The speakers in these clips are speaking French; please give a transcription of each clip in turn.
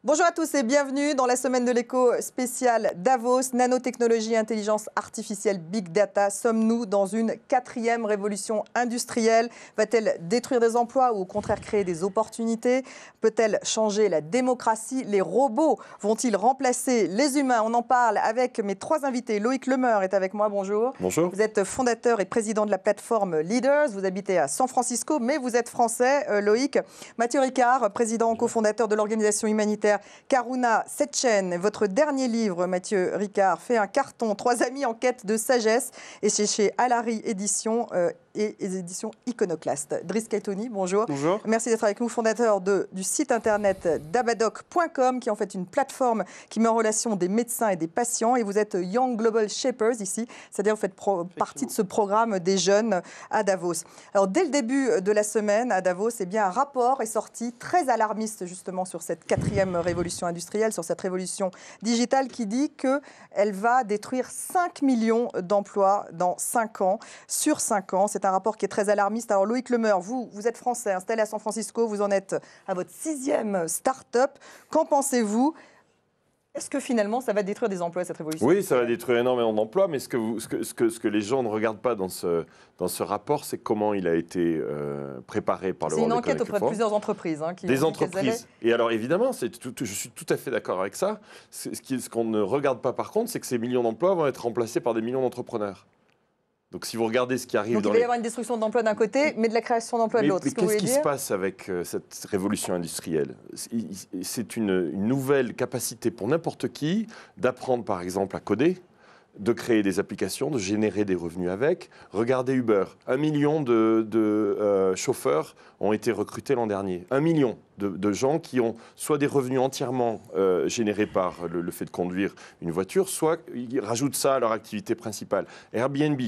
Bonjour à tous et bienvenue dans la semaine de l'écho spéciale Davos, nanotechnologie, intelligence artificielle, big data. Sommes-nous dans une quatrième révolution industrielle? Va-t-elle détruire des emplois ou au contraire créer des opportunités? Peut-elle changer la démocratie? Les robots vont-ils remplacer les humains? On en parle avec mes trois invités. Loïc Lemeur est avec moi, bonjour. Bonjour. Vous êtes fondateur et président de la plateforme Leaders. Vous habitez à San Francisco, mais vous êtes français, Loïc. Mathieu Ricard, président cofondateur de l'organisation humanitaire Karuna Setchen. Votre dernier livre, Mathieu Ricard, fait un carton. 3 amis en quête de sagesse. Et c'est chez Alary Éditions et les éditions Iconoclaste. Driss Kaitoni, bonjour. Bonjour. Merci d'être avec nous, fondateur du site internet dabadoc.com, qui est en fait une plateforme qui met en relation des médecins et des patients. Et vous êtes Young Global Shapers ici, c'est-à-dire vous faites partie de ce programme des jeunes à Davos. Alors dès le début de la semaine à Davos, eh bien, un rapport est sorti très alarmiste justement sur cette quatrième révolution industrielle, sur cette révolution digitale qui dit qu'elle va détruire 5 millions d'emplois dans 5 ans, sur 5 ans. C'est un rapport qui est très alarmiste. Alors Loïc Lemeur, vous êtes français, installé à San Francisco, vous en êtes à votre 6e start-up. Qu'en pensez-vous ? Est-ce que finalement, ça va détruire des emplois, cette révolution? Oui, ça va détruire énormément d'emplois, mais ce que les gens ne regardent pas dans ce rapport, c'est comment il a été préparé par le World Economic Forum. C'est une enquête auprès de plusieurs entreprises. Des entreprises. Et alors, évidemment, je suis tout à fait d'accord avec ça. Ce qu'on ne regarde pas, par contre, c'est que ces millions d'emplois vont être remplacés par des millions d'entrepreneurs. Donc, si vous regardez ce qui arrive Donc, il va y avoir une destruction d'emplois d'un côté, mais de la création d'emplois de l'autre. Mais qu'est-ce qui se passe avec cette révolution industrielle? C'est une nouvelle capacité pour n'importe qui d'apprendre, par exemple, à coder, de créer des applications, de générer des revenus avec. Regardez Uber. 1 million de chauffeurs ont été recrutés l'an dernier. 1 million de gens qui ont soit des revenus entièrement générés par le fait de conduire une voiture, soit ils rajoutent ça à leur activité principale. Airbnb.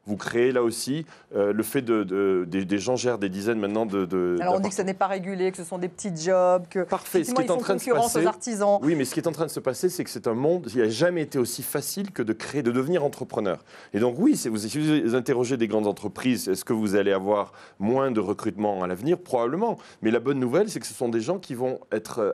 Vous créez là aussi le fait des gens gèrent des dizaines maintenant de. Alors on dit que ce n'est pas régulé, que ce sont des petits jobs, que parfait. Ce qui est en train de se passer, aux artisans. Oui, mais ce qui est en train de se passer, c'est que c'est un monde qui n'a jamais été aussi facile que de devenir entrepreneur. Et donc oui, si vous interrogez des grandes entreprises, est-ce que vous allez avoir moins de recrutement à l'avenir? Probablement. Mais la bonne nouvelle, c'est que ce sont des gens qui vont être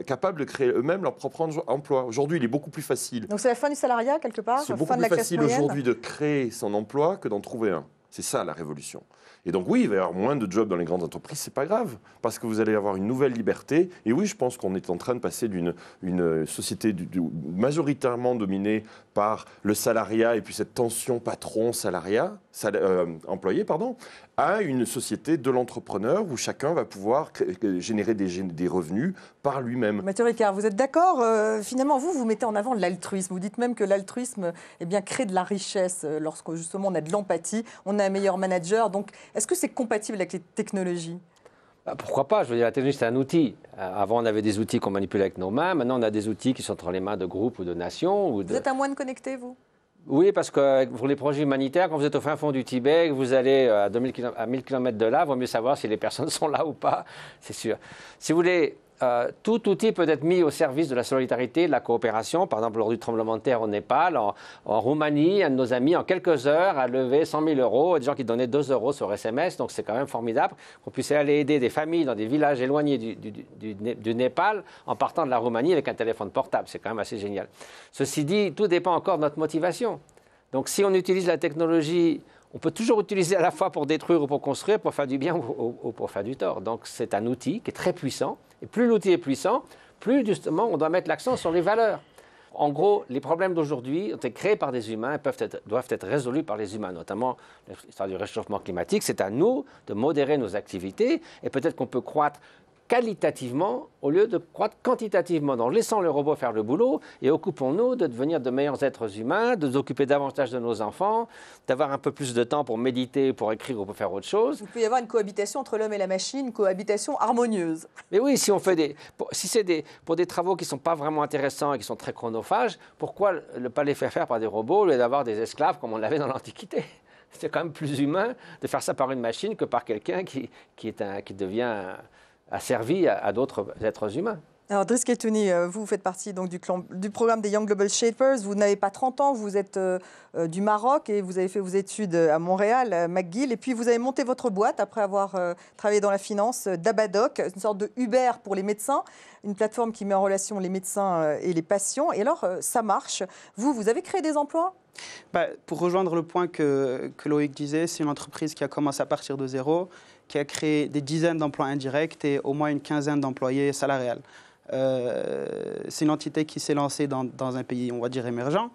capables de créer eux-mêmes leur propre emploi. Aujourd'hui, il est beaucoup plus facile. Donc c'est la fin du salariat quelque part? C'est beaucoup plus facile aujourd'hui de créer son emploi que d'en trouver un. C'est ça la révolution. Et donc oui, il va y avoir moins de jobs dans les grandes entreprises, c'est pas grave, parce que vous allez avoir une nouvelle liberté. Et oui, je pense qu'on est en train de passer d'une société majoritairement dominée par le salariat et puis cette tension patron-salariat, employé, à une société de l'entrepreneur où chacun va pouvoir générer des revenus par lui-même. Mathieu Ricard, vous êtes d'accord? Finalement, vous mettez en avant l'altruisme. Vous dites même que l'altruisme crée de la richesse lorsque justement on a de l'empathie, on a un meilleur manager. Donc, est-ce que c'est compatible avec les technologies? Pourquoi pas? Je veux dire, la technologie, c'est un outil. Avant, on avait des outils qu'on manipulait avec nos mains. Maintenant, on a des outils qui sont entre les mains de groupes ou de nations. Vous êtes un moine connecté, vous? Oui, parce que pour les projets humanitaires, quand vous êtes au fin fond du Tibet, vous allez à 1000 km de là, il vaut mieux savoir si les personnes sont là ou pas, c'est sûr. Si vous voulez, tout outil peut être mis au service de la solidarité, de la coopération. Par exemple, lors du tremblement de terre au Népal, en Roumanie, un de nos amis, en quelques heures, a levé 100 000 €, des gens qui donnaient 2 € sur SMS, donc c'est quand même formidable qu'on puisse aller aider des familles dans des villages éloignés du Népal en partant de la Roumanie avec un téléphone portable. C'est quand même assez génial. Ceci dit, tout dépend encore de notre motivation. Donc si on utilise la technologie, on peut toujours utiliser à la fois pour détruire ou pour construire, pour faire du bien ou pour faire du tort. Donc c'est un outil qui est très puissant. Et plus l'outil est puissant, plus justement on doit mettre l'accent sur les valeurs. En gros, les problèmes d'aujourd'hui ont été créés par des humains et doivent être résolus par les humains, notamment l'histoire du réchauffement climatique. C'est à nous de modérer nos activités et peut-être qu'on peut croître qualitativement au lieu de croître quantitativement. Donc, laissons les robots faire le boulot et occupons-nous de devenir de meilleurs êtres humains, de nous occuper davantage de nos enfants, d'avoir un peu plus de temps pour méditer, pour écrire ou pour faire autre chose. Il peut y avoir une cohabitation entre l'homme et la machine, une cohabitation harmonieuse. Mais oui, si c'est pour des travaux qui ne sont pas vraiment intéressants et qui sont très chronophages, pourquoi ne pas les faire par des robots au lieu d'avoir des esclaves comme on l'avait dans l'Antiquité? C'est quand même plus humain de faire ça par une machine que par quelqu'un qui devient asservi à d'autres êtres humains. Alors, Driss Ketouni, vous faites partie donc, du programme des Young Global Shapers. Vous n'avez pas 30 ans, vous êtes du Maroc et vous avez fait vos études à Montréal, à McGill. Et puis, vous avez monté votre boîte après avoir travaillé dans la finance, Dabadoc, une sorte de Uber pour les médecins, une plateforme qui met en relation les médecins et les patients. Et alors, ça marche. Vous avez créé des emplois ? Pour rejoindre le point que Loïc disait, c'est une entreprise qui a commencé à partir de zéro, qui a créé des dizaines d'emplois indirects et au moins une quinzaine d'employés salariés. C'est une entité qui s'est lancée dans un pays, on va dire, émergent,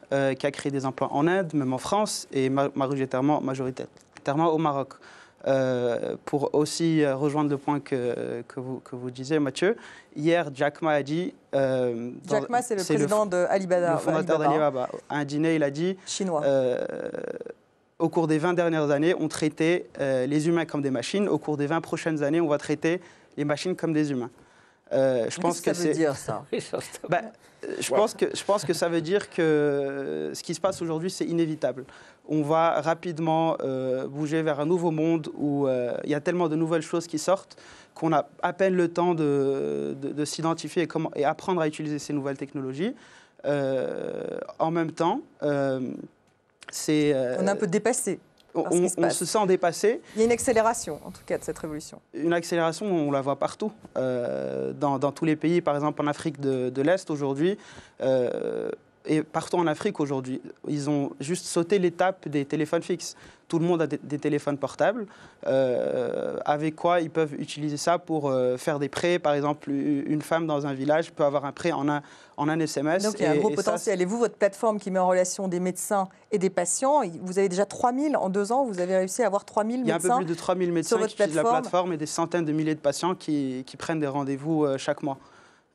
qui a créé des emplois en Inde, même en France, et majoritairement au Maroc. Pour aussi rejoindre le point que vous disiez, Mathieu, hier, Jack Ma a dit... Jack Ma, c'est le président d'Alibaba. Le fondateur d'Alibaba. À un dîner, il a dit... Chinois. Au cours des 20 dernières années, on traitait les humains comme des machines. Au cours des 20 prochaines années, on va traiter les machines comme des humains. Je pense que ça veut dire ça. Je pense que ça veut dire que ce qui se passe aujourd'hui, c'est inévitable. On va rapidement bouger vers un nouveau monde où il y a tellement de nouvelles choses qui sortent qu'on a à peine le temps de s'identifier et apprendre à utiliser ces nouvelles technologies. En même temps, c'est... on est un peu dépassé. On se sent dépassé. Il y a une accélération, en tout cas, de cette révolution. Une accélération, on la voit partout. Dans tous les pays, par exemple en Afrique de l'Est aujourd'hui, et partout en Afrique aujourd'hui, ils ont juste sauté l'étape des téléphones fixes. Tout le monde a des téléphones portables, avec quoi ils peuvent utiliser ça pour faire des prêts. Par exemple, une femme dans un village peut avoir un prêt en un SMS. Donc il y a un gros potentiel. Et vous, votre plateforme qui met en relation des médecins et des patients, vous avez déjà 3000 en 2 ans, vous avez réussi à avoir 3000 médecins. Il y a un peu plus de 3000 médecins qui utilisent la plateforme et des centaines de milliers de patients qui prennent des rendez-vous chaque mois.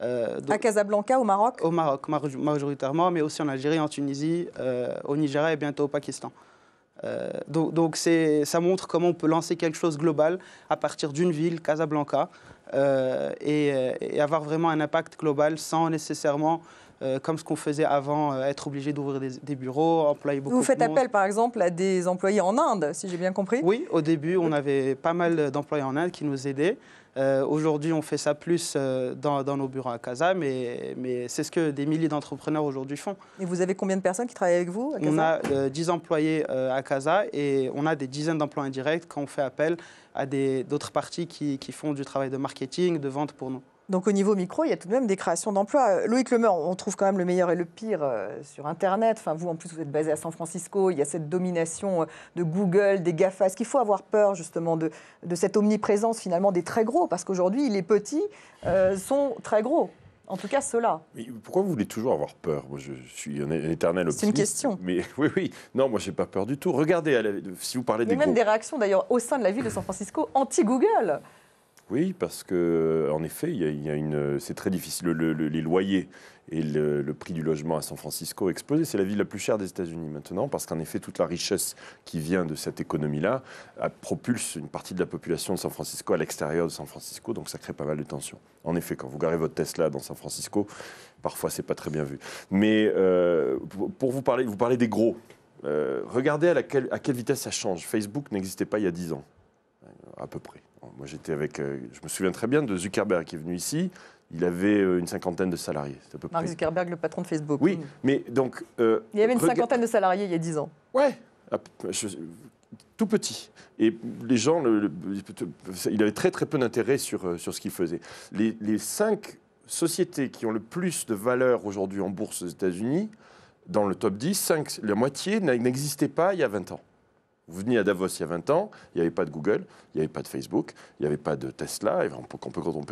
À Casablanca, au Maroc ? Au Maroc, majoritairement, mais aussi en Algérie, en Tunisie, au Nigeria et bientôt au Pakistan. Donc ça montre comment on peut lancer quelque chose de global à partir d'une ville, Casablanca, et avoir vraiment un impact global sans nécessairement, comme ce qu'on faisait avant, être obligé d'ouvrir des bureaux, employer beaucoup de monde. Vous faites appel par exemple à des employés en Inde, si j'ai bien compris ? Oui, au début, on avait pas mal d'employés en Inde qui nous aidaient. Aujourd'hui, on fait ça plus dans nos bureaux à Casa, mais c'est ce que des milliers d'entrepreneurs aujourd'hui font. Et vous avez combien de personnes qui travaillent avec vous à Casa ? On a 10 employés à Casa et on a des dizaines d'emplois indirects quand on fait appel à d'autres parties qui font du travail de marketing, de vente pour nous. Donc au niveau micro, il y a tout de même des créations d'emplois. Loïc Lemeur, on trouve quand même le meilleur et le pire sur Internet. Enfin, vous, en plus, vous êtes basé à San Francisco. Il y a cette domination de Google, des GAFA. Est-ce qu'il faut avoir peur justement de cette omniprésence finalement des très gros ? Parce qu'aujourd'hui, les petits sont très gros. En tout cas, ceux-là. Mais pourquoi vous voulez toujours avoir peur ? Moi, je suis un éternel optimiste. C'est une question. Mais oui. Non, moi, j'ai pas peur du tout. Regardez, si vous parlez des gros... Il y a même des réactions d'ailleurs au sein de la ville de San Francisco anti-Google. Oui, parce qu'en effet, c'est très difficile. Les loyers et le prix du logement à San Francisco a explosé. C'est la ville la plus chère des États-Unis maintenant, parce qu'en effet, toute la richesse qui vient de cette économie-là propulse une partie de la population de San Francisco à l'extérieur de San Francisco, donc ça crée pas mal de tensions. En effet, quand vous garez votre Tesla dans San Francisco, parfois, c'est pas très bien vu. Mais pour vous parlez des gros. Regardez à quelle vitesse ça change. Facebook n'existait pas il y a 10 ans, à peu près. Moi, j'étais je me souviens très bien de Zuckerberg qui est venu ici. Il avait une 50aine de salariés. À peu Mark près. Zuckerberg, le patron de Facebook. Oui, mais donc... il y avait une 50aine de salariés il y a 10 ans. Ouais, tout petit. Et les gens, il avait très très peu d'intérêt sur ce qu'il faisait. Les 5 sociétés qui ont le plus de valeur aujourd'hui en bourse aux États-Unis, dans le top 10, la moitié n'existait pas il y a 20 ans. Vous veniez à Davos il y a 20 ans, il n'y avait pas de Google, il n'y avait pas de Facebook, il n'y avait pas de Tesla, et on peut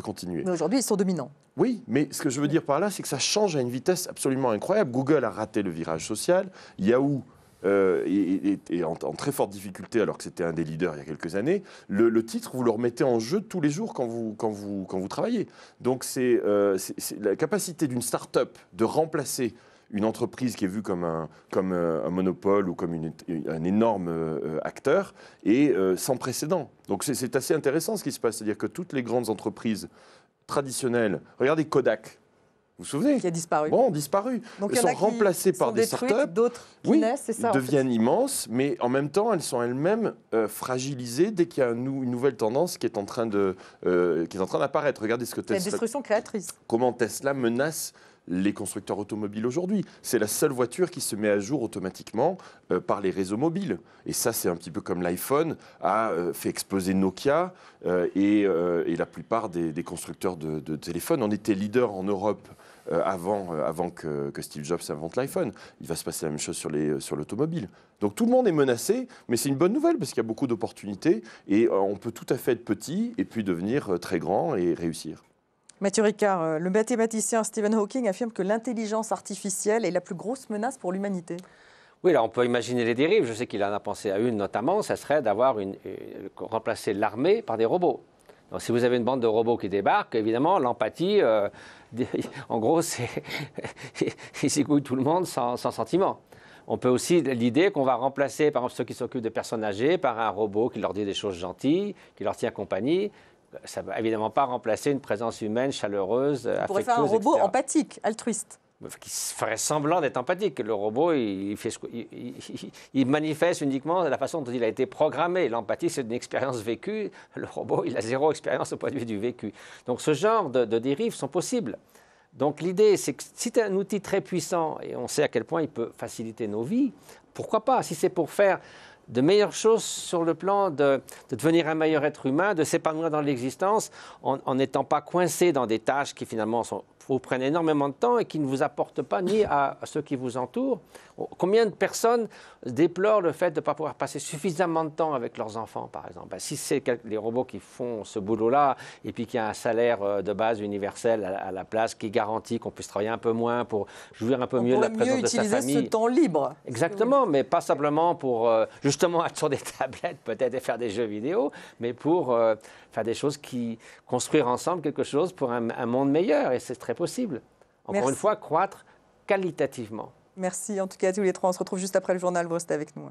continuer. Mais aujourd'hui, ils sont dominants. Oui, mais ce que je veux dire par là, c'est que ça change à une vitesse absolument incroyable. Google a raté le virage social, Yahoo est en très forte difficulté alors que c'était un des leaders il y a quelques années. Le titre, vous le remettez en jeu tous les jours quand vous travaillez. Donc c'est la capacité d'une start-up de remplacer une entreprise qui est vue comme un monopole ou comme un énorme acteur est sans précédent. Donc c'est assez intéressant ce qui se passe. C'est-à-dire que toutes les grandes entreprises traditionnelles, regardez Kodak. Vous vous souvenez? Qui a disparu. Bon, disparu. Donc, Elles sont remplacées par des startups. D'autres qui Oui, naissent, c'est ça. deviennent immenses, mais en même temps, elles sont elles-mêmes fragilisées dès qu'il y a une nouvelle tendance qui est en train d'apparaître. Regardez ce que C'est la Tesla, destruction créatrice. comment Tesla menace les constructeurs automobiles aujourd'hui. C'est la seule voiture qui se met à jour automatiquement par les réseaux mobiles. Et ça, c'est un petit peu comme l'iPhone a fait exploser Nokia et la plupart des constructeurs de téléphones. On était leader en Europe avant que Steve Jobs invente l'iPhone. Il va se passer la même chose sur l'automobile. Donc tout le monde est menacé, mais c'est une bonne nouvelle parce qu'il y a beaucoup d'opportunités et on peut tout à fait être petit et puis devenir très grand et réussir. Mathieu Ricard, le mathématicien Stephen Hawking affirme que l'intelligence artificielle est la plus grosse menace pour l'humanité. Oui, là, on peut imaginer les dérives. Je sais qu'il en a pensé à une notamment, ça serait d'avoir remplacer l'armée par des robots. Donc, si vous avez une bande de robots qui débarquent, évidemment, l'empathie, en gros, c'est ils zigouillent tout le monde sans sentiment. On peut aussi l'idée qu'on va remplacer, par exemple, ceux qui s'occupent des personnes âgées par un robot qui leur dit des choses gentilles, qui leur tient compagnie. Ça ne va évidemment pas remplacer une présence humaine chaleureuse, affectueuse, On pourrait faire un robot etc. empathique, altruiste. Qui ferait semblant d'être empathique. Le robot, il manifeste uniquement de la façon dont il a été programmé. L'empathie, c'est une expérience vécue. Le robot, il a zéro expérience au point de vue du vécu. Donc ce genre de dérives sont possibles. Donc l'idée, c'est que si tu as un outil très puissant, et on sait à quel point il peut faciliter nos vies, pourquoi pas? Si c'est pour faire de meilleures choses sur le plan de devenir un meilleur être humain, de s'épanouir dans l'existence en n'étant pas coincé dans des tâches qui finalement vous prennent énormément de temps et qui ne vous apportent pas ni à ceux qui vous entourent. Combien de personnes déplorent le fait de ne pas pouvoir passer suffisamment de temps avec leurs enfants, par exemple? Si c'est les robots qui font ce boulot-là et puis qu'il y a un salaire de base universel à la place qui garantit qu'on puisse travailler un peu moins pour jouir un peu mieux de la présence de sa famille. On pourrait mieux utiliser ce temps libre. Exactement, mais pas simplement pour justement être sur des tablettes peut-être et faire des jeux vidéo, mais pour faire des choses construire ensemble quelque chose pour un monde meilleur, et c'est très possible. Encore une fois, croître qualitativement. Merci en tout cas à tous les trois. On se retrouve juste après le journal. Vous restez avec nous.